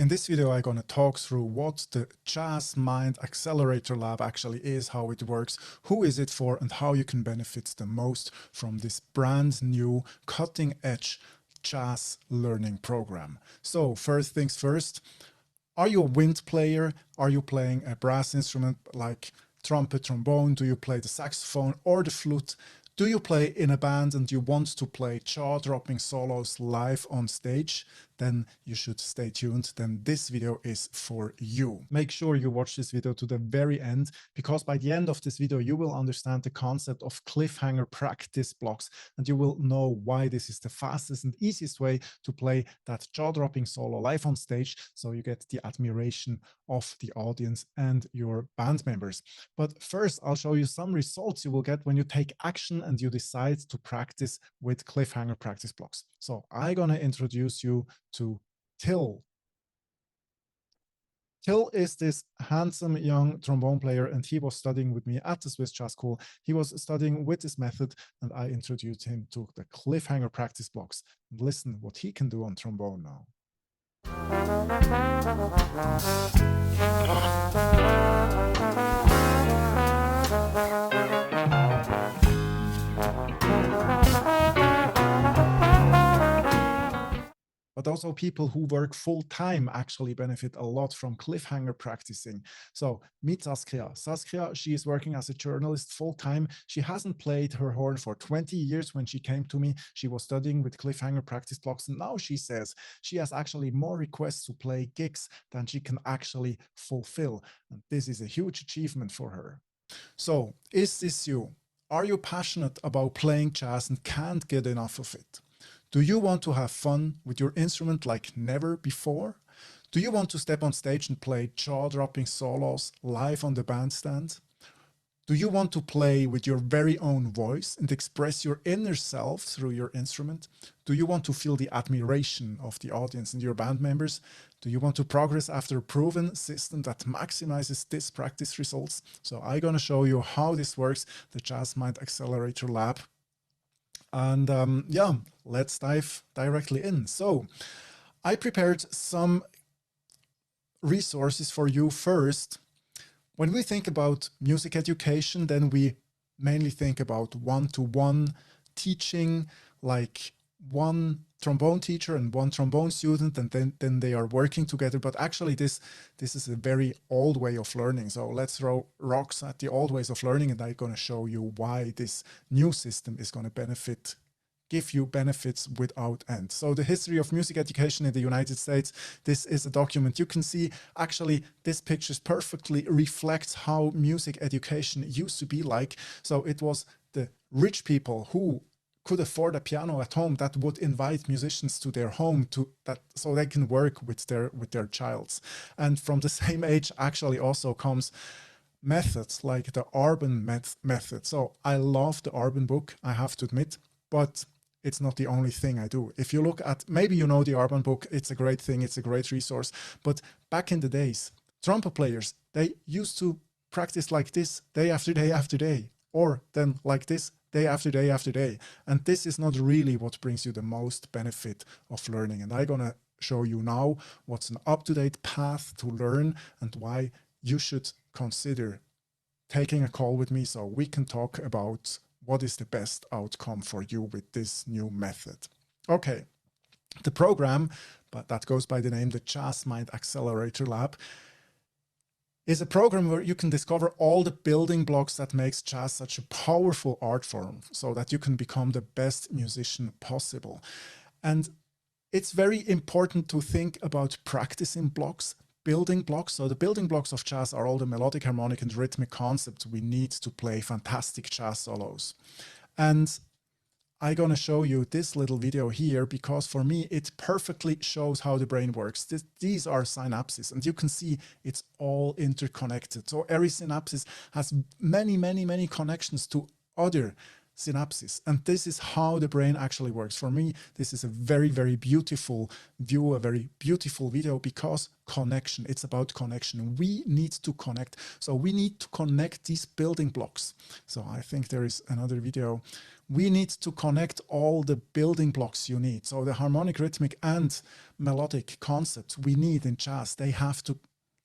In this video, I'm going to talk through what the JazzMind Accelerator Lab actually is, how it works, who is it for, and how you can benefit the most from this brand new cutting edge jazz learning program. So first things first, are you a wind player? Are you playing a brass instrument like trumpet, trombone? Do you play the saxophone or the flute? Do you play in a band and you want to play jaw-dropping solos live on stage? Then you should stay tuned. Then this video is for you. Make sure you watch this video to the very end, because by the end of this video, you will understand the concept of cliffhanger practice blocks, and you will know why this is the fastest and easiest way to play that jaw-dropping solo live on stage, so you get the admiration of the audience and your band members. But first, I'll show you some results you will get when you take action and you decide to practice with cliffhanger practice blocks. So I'm gonna introduce you to Till. Till is this handsome young trombone player, and he was studying with me at the Swiss Jazz School. He was studying with this method, and I introduced him to the cliffhanger practice blocks. And listen what he can do on trombone now. But also people who work full-time actually benefit a lot from cliffhanger practicing. So meet Saskia. Saskia, she is working as a journalist full-time. She hasn't played her horn for 20 years. When she came to me, she was studying with cliffhanger practice blocks. And now she says she has actually more requests to play gigs than she can actually fulfill. And this is a huge achievement for her. So is this you? Are you passionate about playing jazz and can't get enough of it? Do you want to have fun with your instrument like never before? Do you want to step on stage and play jaw-dropping solos live on the bandstand? Do you want to play with your very own voice and express your inner self through your instrument? Do you want to feel the admiration of the audience and your band members? Do you want to progress after a proven system that maximizes this practice results? So I'm going to show you how this works, the JazzMind Accelerator Lab. And yeah, let's dive directly in. So I prepared some resources for you first. When we think about music education, then we mainly think about one-to-one teaching, like one trombone teacher and one trombone student, and then they are working together. But actually this is a very old way of learning. So let's throw rocks at the old ways of learning, and I'm going to show you why this new system is going to give you benefits without end. So the history of music education in the United States, this is a document. You can see actually this picture perfectly reflects how music education used to be like. So it was the rich people who could afford a piano at home that would invite musicians to their home so they can work with their childs. And from the same age actually also comes methods like the Urban method. So I love the Urban book, I have to admit, but it's not the only thing I do. If you look at, maybe you know the Urban book, it's a great thing, it's a great resource. But back in the days, trumpet players, they used to practice like this day after day after day, or then like this day after day after day. And this is not really what brings you the most benefit of learning. And I'm gonna show you now what's an up-to-date path to learn and why you should consider taking a call with me so we can talk about what is the best outcome for you with this new method. Okay, the program, but that goes by the name the JazzMind Accelerator Lab, is a program where you can discover all the building blocks that makes jazz such a powerful art form so that you can become the best musician possible. And it's very important to think about practicing blocks, building blocks. So the building blocks of jazz are all the melodic, harmonic, and rhythmic concepts we need to play fantastic jazz solos. And I'm going to show you this little video here because for me, it perfectly shows how the brain works. These are synapses, and you can see it's all interconnected. So every synapse has many, many, many connections to other synapses. And this is how the brain actually works. For me, this is a very, very beautiful view, a very beautiful video, because connection, it's about connection. We need to connect. So we need to connect these building blocks. So I think there is another video. We need to connect all the building blocks you need. So the harmonic, rhythmic, and melodic concepts we need in jazz,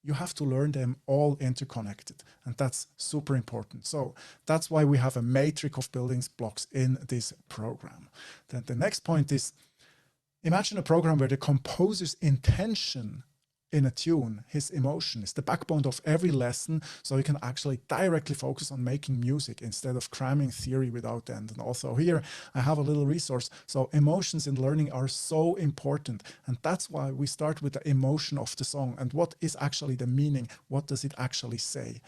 you have to learn them all interconnected, and that's super important. So that's why we have a matrix of building blocks in this program. Then the next point is, imagine a program where the composer's intention in a tune, his emotion, is the backbone of every lesson, so you can actually directly focus on making music instead of cramming theory without end. And also here I have a little resource. So emotions in learning are so important, and that's why we start with the emotion of the song and what is actually the meaning, what does it actually say.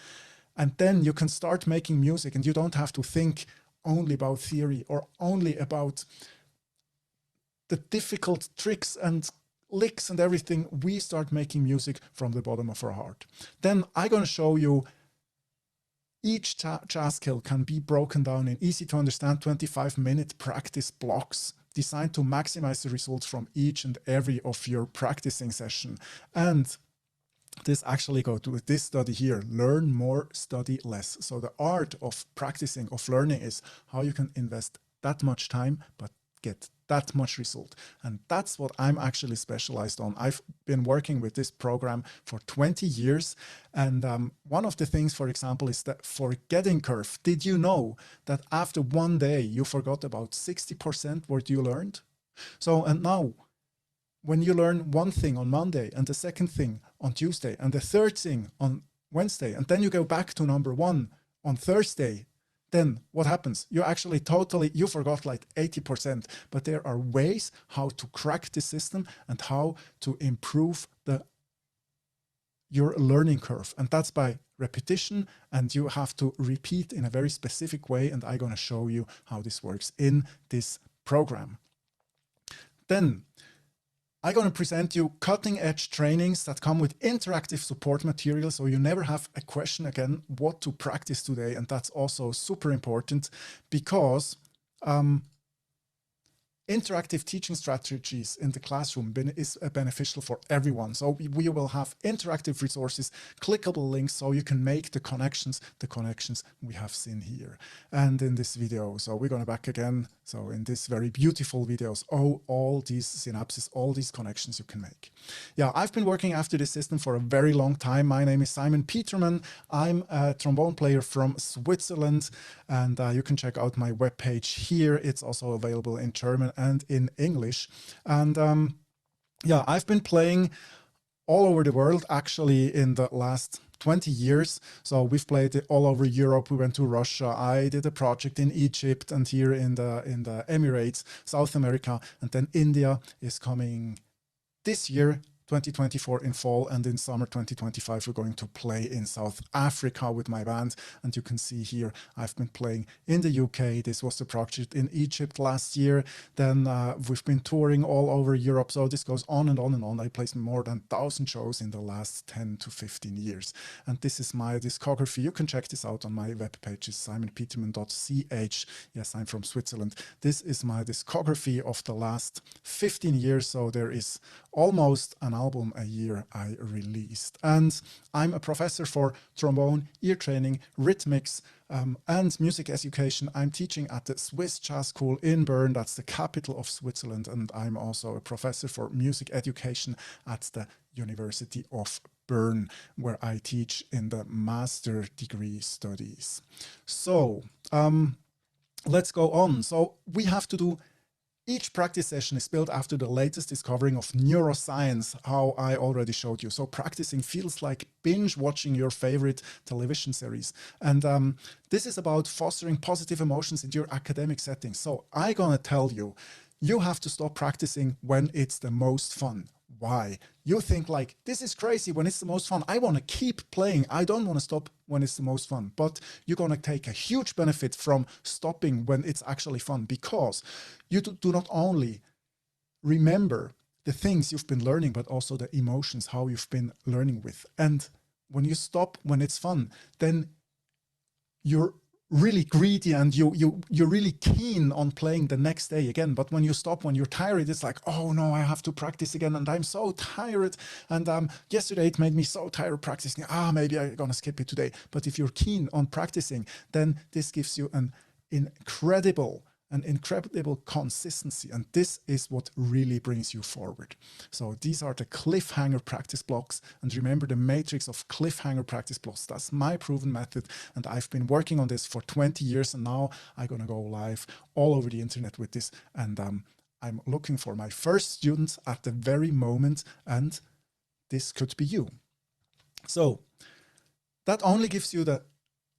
And then you can start making music, and you don't have to think only about theory or only about the difficult tricks and licks and everything. We start making music from the bottom of our heart. Then I'm going to show you each jazz skill can be broken down in easy to understand 25-minute practice blocks designed to maximize the results from each and every of your practicing session. And this actually go to this study here, learn more, study less. So the art of practicing, of learning, is how you can invest that much time but get that much result. And that's what I'm actually specialized on. I've been working with this program for 20 years. And one of the things, for example, is the forgetting curve. Did you know that after one day, you forgot about 60% what you learned? So, and now, when you learn one thing on Monday, and the second thing on Tuesday, and the third thing on Wednesday, and then you go back to number one on Thursday, then what happens? You actually you forgot like 80%, but there are ways how to crack the system and how to improve your learning curve. And that's by repetition, and you have to repeat in a very specific way. And I'm going to show you how this works in this program. Then I'm going to present you cutting-edge trainings that come with interactive support material, so you never have a question again what to practice today. And that's also super important, because interactive teaching strategies in the classroom is beneficial for everyone. So we will have interactive resources, clickable links, so you can make the connections we have seen here and in this video. So we're going back again. So in this very beautiful videos, all these synapses, all these connections you can make. Yeah, I've been working after this system for a very long time. My name is Simon Petermann. I'm a trombone player from Switzerland, and you can check out my webpage here. It's also available in German and in English. And yeah, I've been playing all over the world actually in the last 20 years. So we've played it all over Europe. We went to Russia. I did a project in Egypt and here in the Emirates, South America, and then India is coming this year, 2024 in fall, and in summer 2025 we're going to play in South Africa with my band. And you can see here I've been playing in the UK. This was the project in Egypt last year. Then we've been touring all over Europe. So this goes on and on and on. I played more than 1,000 shows in the last 10 to 15 years. And this is my discography. You can check this out on my webpage, simonpetermann.ch. Yes, I'm from Switzerland. This is my discography of the last 15 years. So there is almost an album a year I released. And I'm a professor for trombone, ear training, rhythmics, and music education. I'm teaching at the Swiss Jazz School in Bern. That's the capital of Switzerland. And I'm also a professor for music education at the University of Bern, where I teach in the master degree studies. So let's go on. So we have to do. Each practice session is built after the latest discovering of neuroscience, how I already showed you. So practicing feels like binge watching your favorite television series. And this is about fostering positive emotions in your academic setting. So I'm going to tell you, you have to stop practicing when it's the most fun. Why? You think like, this is crazy when it's the most fun. I want to keep playing. I don't want to stop when it's the most fun. But you're going to take a huge benefit from stopping when it's actually fun, because you do not only remember the things you've been learning, but also the emotions, how you've been learning with. And when you stop when it's fun, then you're really greedy and you're really keen on playing the next day again. But when you stop, when you're tired, it's like, oh no, I have to practice again and I'm so tired. And yesterday it made me so tired practicing. Maybe I'm gonna skip it today. But if you're keen on practicing, then this gives you an incredible consistency, and this is what really brings you forward. So these are the cliffhanger practice blocks, and remember the matrix of cliffhanger practice blocks. That's my proven method, and I've been working on this for 20 years, and now I'm gonna go live all over the internet with this, and I'm looking for my first students at the very moment, and this could be you. So that only gives you the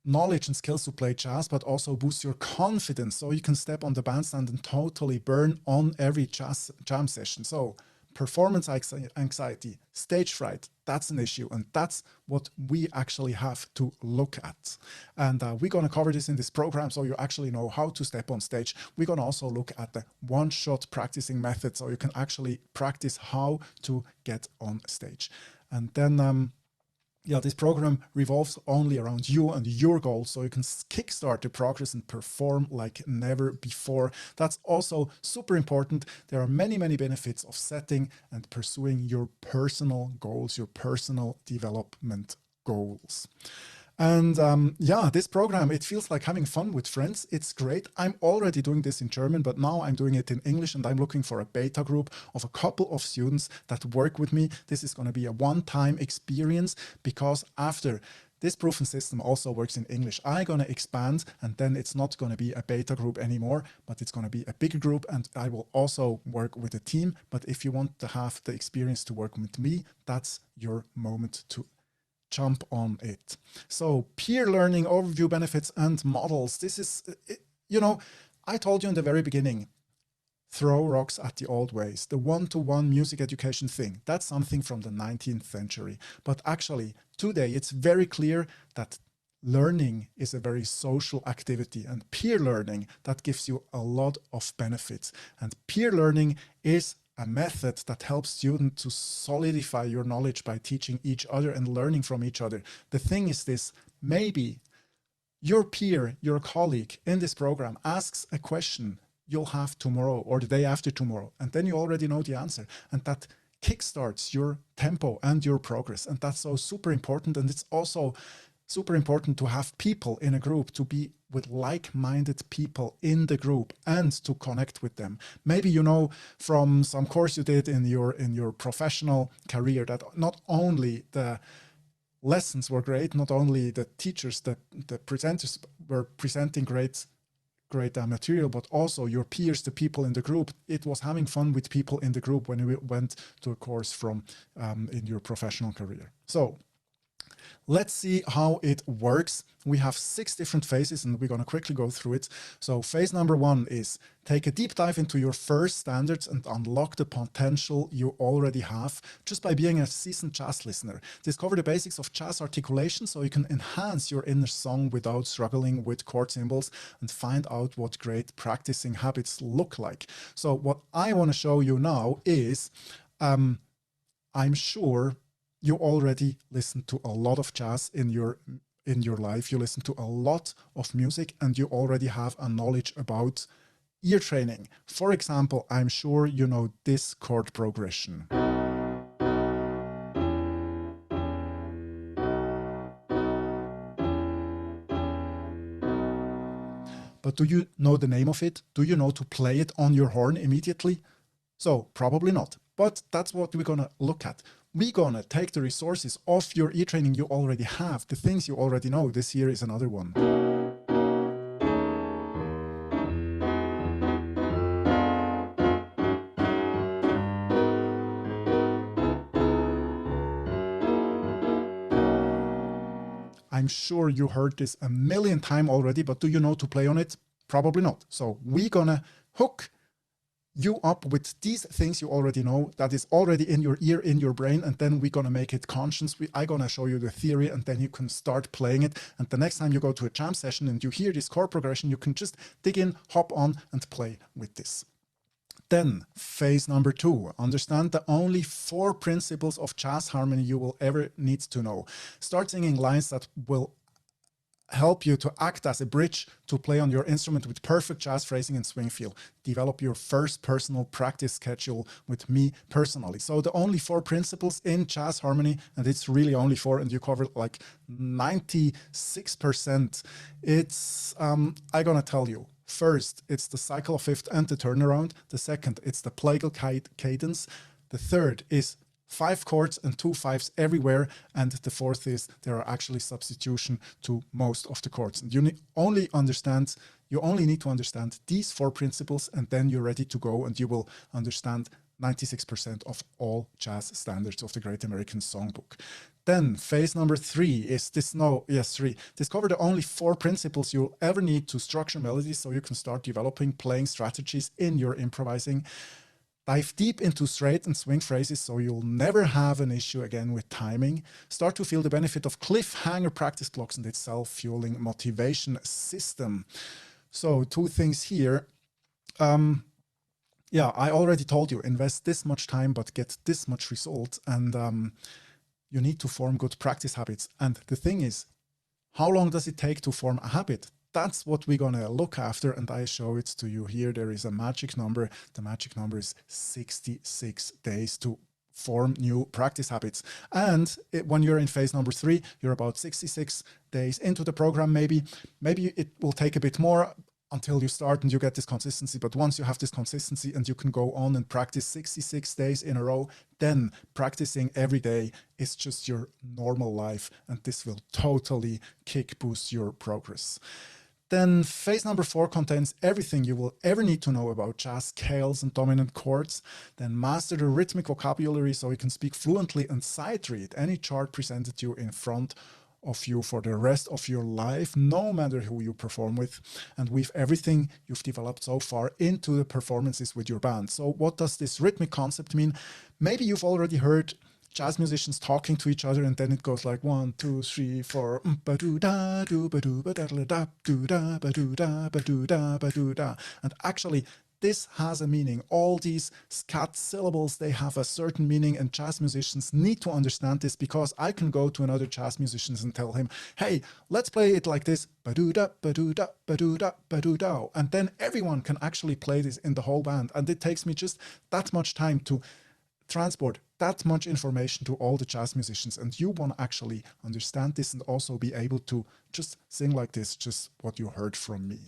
knowledge and skills to play jazz, but also boost your confidence so you can step on the bandstand and totally burn on every jazz jam session. So performance anxiety, stage fright, that's an issue, and that's what we actually have to look at. And we're going to cover this in this program so you actually know how to step on stage. We're going to also look at the one-shot practicing method so you can actually practice how to get on stage. And then yeah, this program revolves only around you and your goals, so you can kickstart the progress and perform like never before. That's also super important. There are many, many benefits of setting and pursuing your personal goals, your personal development goals. And yeah, this program, it feels like having fun with friends. It's great. I'm already doing this in German, but now I'm doing it in English, and I'm looking for a beta group of a couple of students that work with me. This is going to be a one-time experience, because after this proven system also works in English, I'm going to expand, and then it's not going to be a beta group anymore, but it's going to be a bigger group, and I will also work with a team. But if you want to have the experience to work with me, that's your moment to jump on it. So peer learning, overview, benefits, and models. This is, you know, I told you in the very beginning, throw rocks at the old ways. The one-to-one music education thing, that's something from the 19th century. But actually, today, it's very clear that learning is a very social activity, and peer learning, that gives you a lot of benefits. And peer learning is a method that helps students to solidify your knowledge by teaching each other and learning from each other. The thing is this, maybe your peer, your colleague in this program asks a question you'll have tomorrow or the day after tomorrow, and then you already know the answer, and that kickstarts your tempo and your progress. And that's so super important. And it's also super important to have people in a group, to be with like-minded people in the group and to connect with them. Maybe you know from some course you did in your professional career that not only the lessons were great, not only the teachers, the presenters were presenting great material, but also your peers, the people in the group. It was having fun with people in the group when you went to a course from in your professional career. So let's see how it works. We have 6 different phases, and we're going to quickly go through it. So phase number 1 is take a deep dive into your first standards and unlock the potential you already have just by being a seasoned jazz listener. Discover the basics of jazz articulation so you can enhance your inner song without struggling with chord symbols, and find out what great practicing habits look like. So what I want to show you now is, I'm sure you already listen to a lot of jazz in your life. You listen to a lot of music, and you already have a knowledge about ear training. For example, I'm sure you know this chord progression. But do you know the name of it? Do you know to play it on your horn immediately? So probably not, but that's what we're gonna look at. We're gonna take the resources of your ear training you already have, the things you already know. This here is another one. I'm sure you heard this a million times already, but do you know to play on it? Probably not. So we're gonna hook you up with these things you already know, that is already in your ear, in your brain, and then we're gonna make it conscious. I'm gonna show you the theory, and then you can start playing it. And the next time you go to a jam session and you hear this chord progression, you can just dig in, hop on, and play with this. Then phase number 2, understand the only 4 principles of jazz harmony you will ever need to know. Start singing lines that will help you to act as a bridge to play on your instrument with perfect jazz phrasing and swing feel. Develop your first personal practice schedule with me personally. So the only 4 principles in jazz harmony, and it's really only 4, and you cover like 96%. It's, I'm gonna tell you. First, it's the cycle of fifth and the turnaround. The second, it's the plagal cadence. The third is 5 chords and 2 5s everywhere. And the fourth is there are actually substitution to most of the chords. And you only need to understand these 4 principles, and then you're ready to go, and you will understand 96% of all jazz standards of the Great American Songbook. Then phase number 3 is discover the only 4 principles you'll ever need to structure melodies so you can start developing playing strategies in your improvising. Dive deep into straight and swing phrases so you'll never have an issue again with timing. Start to feel the benefit of cliffhanger practice blocks and its self-fueling motivation system. So 2 things here. Yeah, I already told you, invest this much time but get this much result, and you need to form good practice habits. And the thing is, how long does it take to form a habit? That's what we're going to look after, and I show it to you here. There is a magic number. The magic number is 66 days to form new practice habits. And when you're in phase number 3, you're about 66 days into the program. Maybe it will take a bit more until you start and you get this consistency. But once you have this consistency and you can go on and practice 66 days in a row, then practicing every day is just your normal life, and this will totally boost your progress. Then phase number 4 contains everything you will ever need to know about jazz scales and dominant chords. Then master the rhythmic vocabulary so you can speak fluently and sight read any chart presented to you in front of you for the rest of your life, no matter who you perform with, and weave everything you've developed so far into the performances with your band. So what does this rhythmic concept mean? Maybe you've already heard jazz musicians talking to each other, and then it goes like 1, 2, 3, 4, and actually this has a meaning. All these scat syllables, they have a certain meaning, and jazz musicians need to understand this, because I can go to another jazz musician and tell him, hey, let's play it like this, ba-doo-da, ba-doo-da, ba-doo-da, ba-doo-da, and then everyone can actually play this in the whole band, and it takes me just that much time to transport that much information to all the jazz musicians, and you want to actually understand this and also be able to just sing like this, just what you heard from me.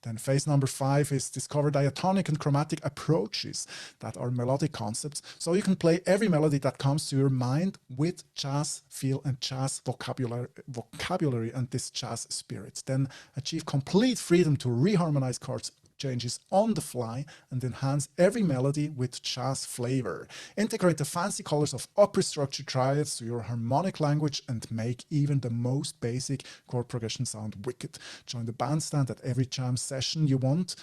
Then phase number 5 is discover diatonic and chromatic approaches that are melodic concepts, so you can play every melody that comes to your mind with jazz feel and jazz vocabulary and this jazz spirit. Then achieve complete freedom to reharmonize chords changes on the fly and enhance every melody with jazz flavor. Integrate the fancy colors of opera structure triads to your harmonic language and make even the most basic chord progression sound wicked. Join the bandstand at every jam session you want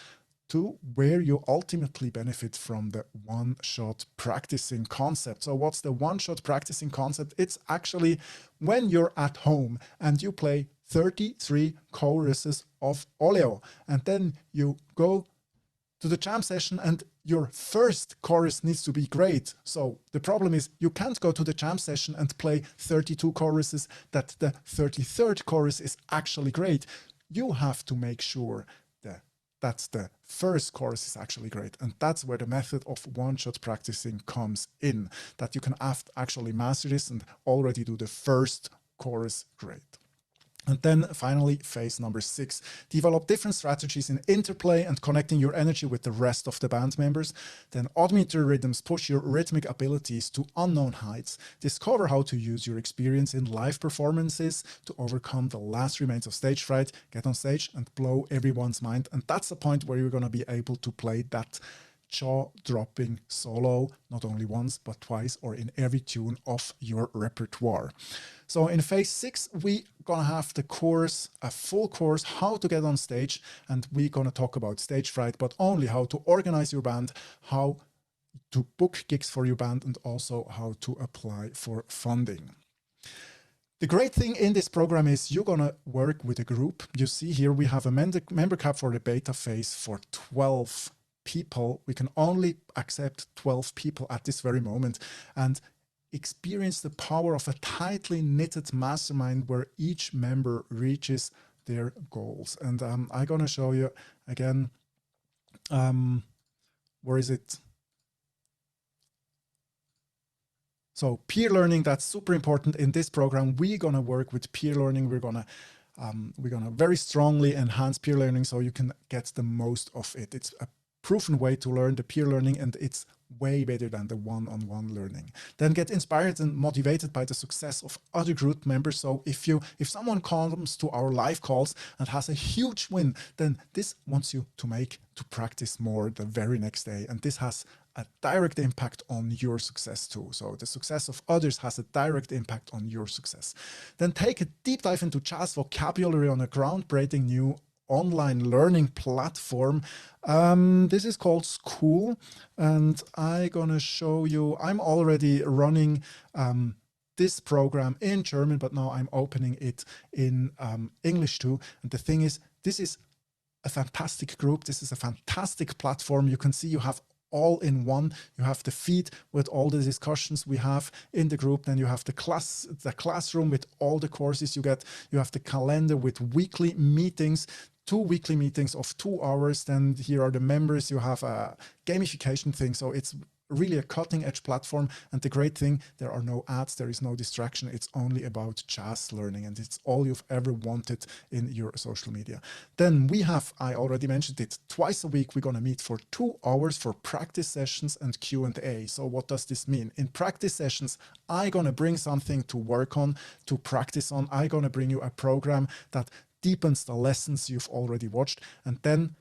to, where you ultimately benefit from the one-shot practicing concept. So what's the one-shot practicing concept? It's actually when you're at home and you play 33 choruses of Oleo, and then you go to the jam session and your first chorus needs to be great. So the problem is you can't go to the jam session and play 32 choruses that the 33rd chorus is actually great. You have to make sure that the first chorus is actually great, and that's where the method of one-shot practicing comes in, that you can actually master this and already do the first chorus great. And then finally, phase number 6, develop different strategies in interplay and connecting your energy with the rest of the band members. Then odd meter rhythms push your rhythmic abilities to unknown heights. Discover how to use your experience in live performances to overcome the last remains of stage fright, get on stage and blow everyone's mind. And that's the point where you're going to be able to play that jaw-dropping solo, not only once, but twice, or in every tune of your repertoire. So in phase 6, we're going to have the course, a full course, how to get on stage, and we're going to talk about stage fright, but only how to organize your band, how to book gigs for your band, and also how to apply for funding. The great thing in this program is you're going to work with a group. You see here we have a member cap for the beta phase for 12 people. We can only accept 12 people at this very moment, and experience the power of a tightly knitted mastermind where each member reaches their goals. And I'm going to show you again, where is it? So peer learning, that's super important in this program. We're going to work with peer learning. We're going to very strongly enhance peer learning so you can get the most of it. It's a proven way to learn, the peer learning, and it's way better than the one-on-one learning. Then get inspired and motivated by the success of other group members. So if someone comes to our live calls and has a huge win, then this wants you to practice more the very next day. And this has a direct impact on your success too. So the success of others has a direct impact on your success. Then take a deep dive into jazz vocabulary on a groundbreaking new online learning platform. This is called School, and I'm gonna show you, I'm already running this program in German, but now I'm opening it in English too. And the thing is, this is a fantastic group. This is a fantastic platform. You can see you have all in one. You have the feed with all the discussions we have in the group. Then you have the classroom with all the courses you get. You have the calendar with weekly meetings, 2 weekly meetings of 2 hours. Then here are the members. You have a gamification thing. So it's really a cutting edge platform. And the great thing, there are no ads, there is no distraction. It's only about jazz learning, and it's all you've ever wanted in your social media. Then we have, I already mentioned it, twice a week, we're gonna meet for 2 hours for practice sessions and Q&A. So what does this mean? In practice sessions, I'm gonna bring something to work on, to practice on. I'm gonna bring you a program that deepens the lessons you've already watched. And then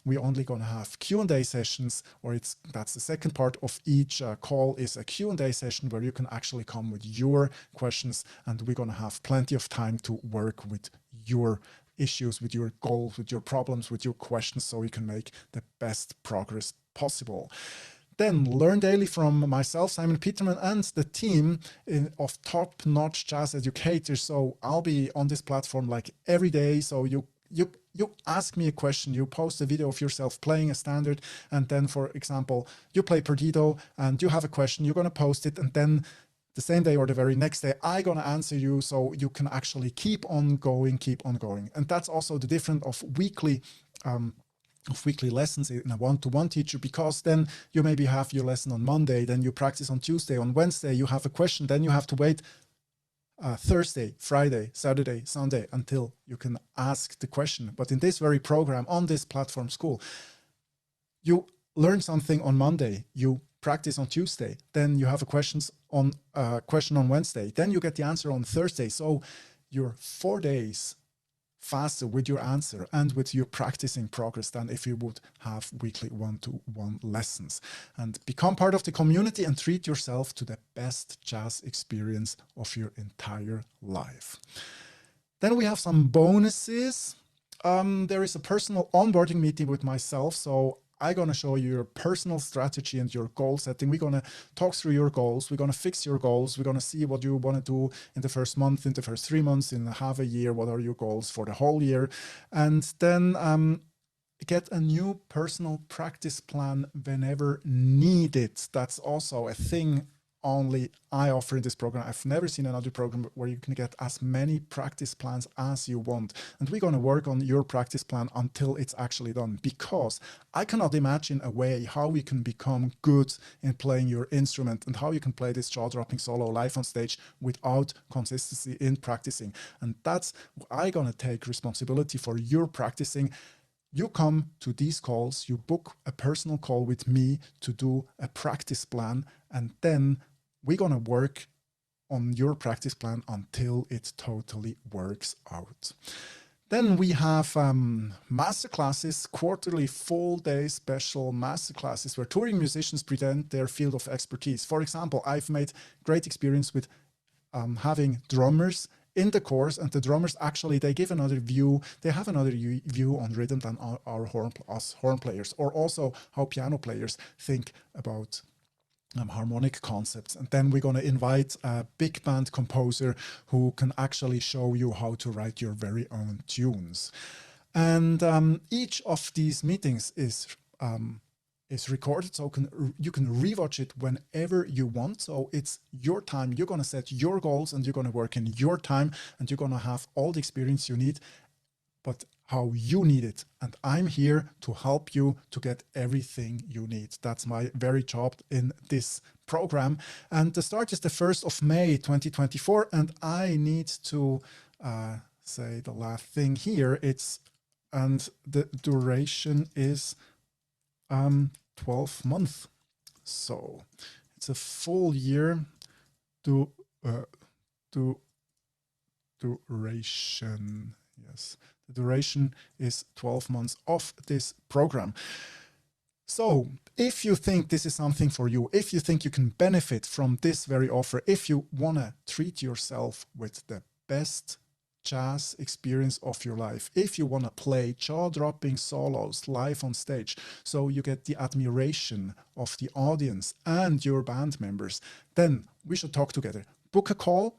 we're only going to have Q&A sessions, or that's the second part of each call is a Q&A session where you can actually come with your questions, and we're going to have plenty of time to work with your issues, with your goals, with your problems, with your questions, so you can make the best progress possible. Then learn daily from myself, Simon Petermann, and the team of top-notch jazz educators. So I'll be on this platform like every day. So you ask me a question, you post a video of yourself playing a standard, and then, for example, you play Perdido and you have a question, you're going to post it, and then the same day or the very next day, I'm going to answer you, so you can actually keep on going. And that's also the difference of weekly lessons in a one-to-one teacher, because then you maybe have your lesson on Monday, then you practice on Tuesday, on Wednesday you have a question, then you have to wait Thursday, Friday, Saturday, Sunday until you can ask the question. But in this very program, on this platform School, you learn something on Monday, you practice on Tuesday, then you have a question on Wednesday, then you get the answer on Thursday. So you're 4 days faster with your answer and with your practicing progress than if you would have weekly one-to-one lessons. And become part of the community and treat yourself to the best jazz experience of your entire life. Then we have some bonuses. There is a personal onboarding meeting with myself. So I'm going to show you your personal strategy and your goal setting. We're going to talk through your goals. We're going to fix your goals. We're going to see what you want to do in the first month, in the first 3 months, in half a year. What are your goals for the whole year? And then get a new personal practice plan whenever needed. That's also a thing only I offer in this program. I've never seen another program where you can get as many practice plans as you want. And we're going to work on your practice plan until it's actually done, because I cannot imagine a way how we can become good in playing your instrument and how you can play this jaw-dropping solo live on stage without consistency in practicing. And that's, I'm going to take responsibility for your practicing. You come to these calls, you book a personal call with me to do a practice plan, and then we're going to work on your practice plan until it totally works out. Then we have masterclasses, quarterly full-day special masterclasses where touring musicians present their field of expertise. For example, I've made great experience with having drummers in the course, and the drummers actually, they give another view, they have another view on rhythm than us horn players, or also how piano players think about harmonic concepts. And then we're going to invite a big band composer who can actually show you how to write your very own tunes. And each of these meetings is recorded, so you can rewatch it whenever you want. So it's your time. You're going to set your goals and you're going to work in your time, and you're going to have all the experience you need but how you need it. And I'm here to help you to get everything you need. That's my very job in this program. And the start is the 1st of May 2024. And I need to say the last thing here. And the duration is 12 months. So it's a full year duration. Yes, the duration is 12 months of this program. So if you think this is something for you, if you think you can benefit from this very offer, if you want to treat yourself with the best jazz experience of your life, if you want to play jaw-dropping solos live on stage, so you get the admiration of the audience and your band members, then we should talk together. Book a call.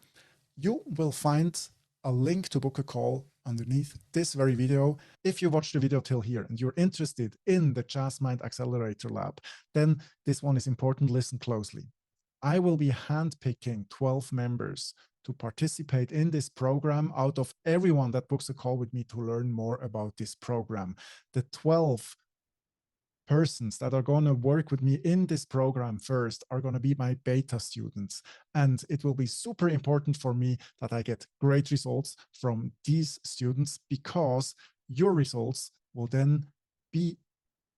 You will find a link to book a call underneath this very video. If you watch the video till here and you're interested in the JazzMind Accelerator Lab, then this one is important. Listen closely. I will be handpicking 12 members to participate in this program out of everyone that books a call with me to learn more about this program. The 12 persons that are going to work with me in this program first are going to be my beta students. And it will be super important for me that I get great results from these students, because your results will then be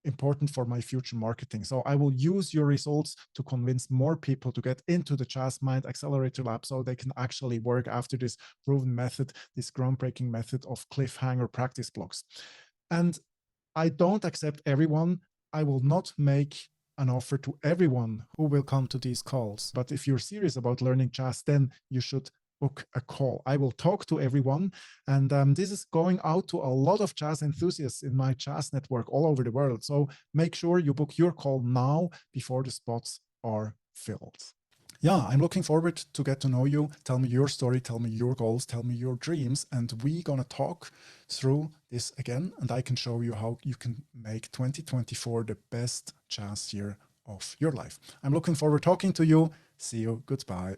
important for my future marketing. So I will use your results to convince more people to get into the JazzMind Accelerator Lab so they can actually work after this proven method, this groundbreaking method of cliffhanger practice blocks. And I don't accept everyone. I will not make an offer to everyone who will come to these calls. But if you're serious about learning jazz, then you should book a call. I will talk to everyone. And this is going out to a lot of jazz enthusiasts in my jazz network all over the world. So make sure you book your call now before the spots are filled. Yeah, I'm looking forward to get to know you. Tell me your story, tell me your goals, tell me your dreams, and we're gonna talk through this again, and I can show you how you can make 2024 the best jazz year of your life. I'm looking forward to talking to you. See you. Goodbye.